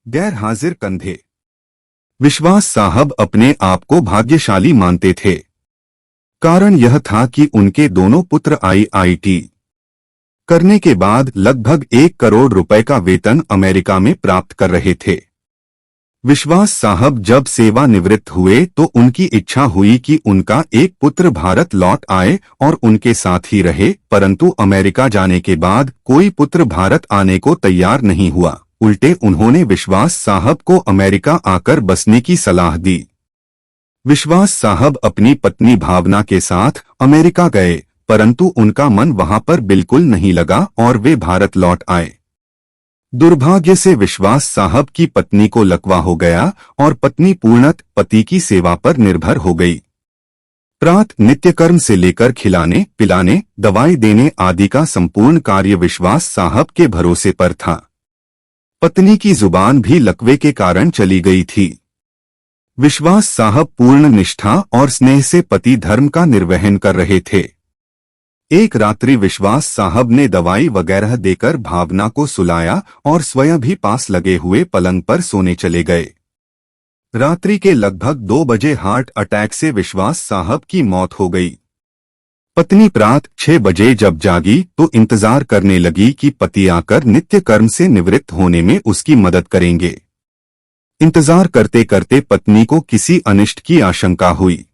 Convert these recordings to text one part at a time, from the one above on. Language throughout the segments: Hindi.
गैर हाजिर कंधे। विश्वास साहब अपने आप को भाग्यशाली मानते थे। कारण यह था कि उनके दोनों पुत्र आईआईटी करने के बाद लगभग 1 करोड़ रुपए का वेतन अमेरिका में प्राप्त कर रहे थे। विश्वास साहब जब सेवानिवृत्त हुए तो उनकी इच्छा हुई कि उनका एक पुत्र भारत लौट आए और उनके साथ ही रहे, परंतु अमेरिका जाने के बाद कोई पुत्र भारत आने को तैयार नहीं हुआ। उल्टे उन्होंने विश्वास साहब को अमेरिका आकर बसने की सलाह दी। विश्वास साहब अपनी पत्नी भावना के साथ अमेरिका गए, परंतु उनका मन वहां पर बिल्कुल नहीं लगा और वे भारत लौट आए। दुर्भाग्य से विश्वास साहब की पत्नी को लकवा हो गया और पत्नी पूर्णतः पति की सेवा पर निर्भर हो गई। प्रातः नित्यकर्म से लेकर खिलाने पिलाने दवाई देने आदि का संपूर्ण कार्य विश्वास साहब के भरोसे पर था। पत्नी की जुबान भी लकवे के कारण चली गई थी। विश्वास साहब पूर्ण निष्ठा और स्नेह से पति धर्म का निर्वहन कर रहे थे। एक रात्रि विश्वास साहब ने दवाई वगैरह देकर भावना को सुलाया और स्वयं भी पास लगे हुए पलंग पर सोने चले गए। रात्रि के लगभग 2 बजे हार्ट अटैक से विश्वास साहब की मौत हो गई। पत्नी प्रातः 6 बजे जब जागी तो इंतजार करने लगी कि पति आकर नित्य कर्म से निवृत्त होने में उसकी मदद करेंगे। इंतजार करते करते पत्नी को किसी अनिष्ट की आशंका हुई।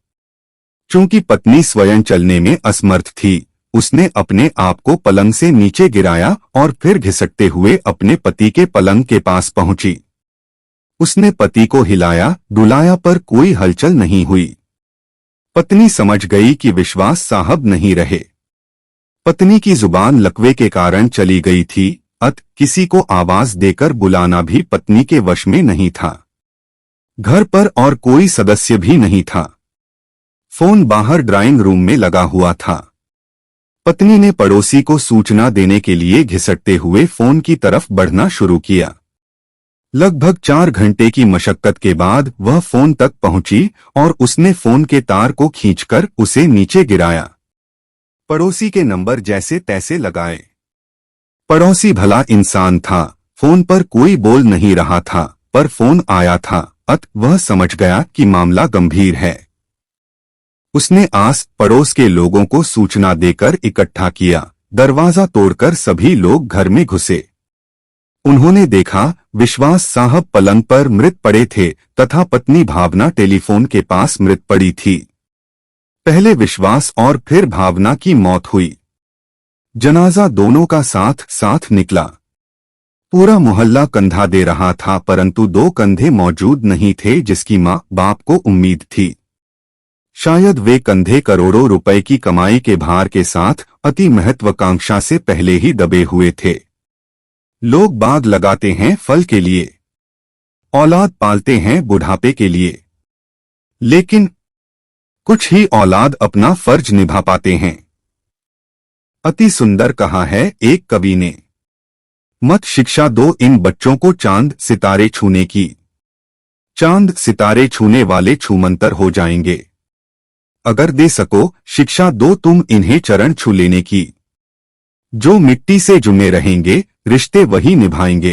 चूंकि पत्नी स्वयं चलने में असमर्थ थी, उसने अपने आप को पलंग से नीचे गिराया और फिर घिसटते हुए अपने पति के पलंग के पास पहुंची। उसने पति को हिलाया डुलाया पर कोई हलचल नहीं हुई। पत्नी समझ गई कि विश्वास साहब नहीं रहे। पत्नी की जुबान लकवे के कारण चली गई थी, अतः किसी को आवाज देकर बुलाना भी पत्नी के वश में नहीं था। घर पर और कोई सदस्य भी नहीं था। फोन बाहर ड्राइंग रूम में लगा हुआ था। पत्नी ने पड़ोसी को सूचना देने के लिए घिसटते हुए फोन की तरफ बढ़ना शुरू किया। लगभग 4 घंटे की मशक्कत के बाद वह फोन तक पहुंची और उसने फोन के तार को खींचकर उसे नीचे गिराया। पड़ोसी के नंबर जैसे तैसे लगाए। पड़ोसी भला इंसान था, फोन पर कोई बोल नहीं रहा था, पर फोन आया था, अतः वह समझ गया कि मामला गंभीर है। उसने आस पड़ोस के लोगों को सूचना देकर इकट्ठा किया। दरवाजा तोड़कर सभी लोग घर में घुसे। उन्होंने देखा विश्वास साहब पलंग पर मृत पड़े थे तथा पत्नी भावना टेलीफोन के पास मृत पड़ी थी। पहले विश्वास और फिर भावना की मौत हुई। जनाजा दोनों का साथ साथ निकला। पूरा मोहल्ला कंधा दे रहा था, परंतु 2 कंधे मौजूद नहीं थे जिसकी मां बाप को उम्मीद थी। शायद वे कंधे करोड़ों रुपए की कमाई के भार के साथ अति महत्वाकांक्षा से पहले ही दबे हुए थे। लोग बाग लगाते हैं फल के लिए, औलाद पालते हैं बुढ़ापे के लिए, लेकिन कुछ ही औलाद अपना फर्ज निभा पाते हैं। अति सुंदर कहा है एक कवि ने, मत शिक्षा दो इन बच्चों को चांद सितारे छूने की। चांद सितारे छूने वाले छूमंतर हो जाएंगे। अगर दे सको शिक्षा दो तुम इन्हें चरण छू लेने की। जो मिट्टी से जुड़े रहेंगे रिश्ते वही निभाएंगे।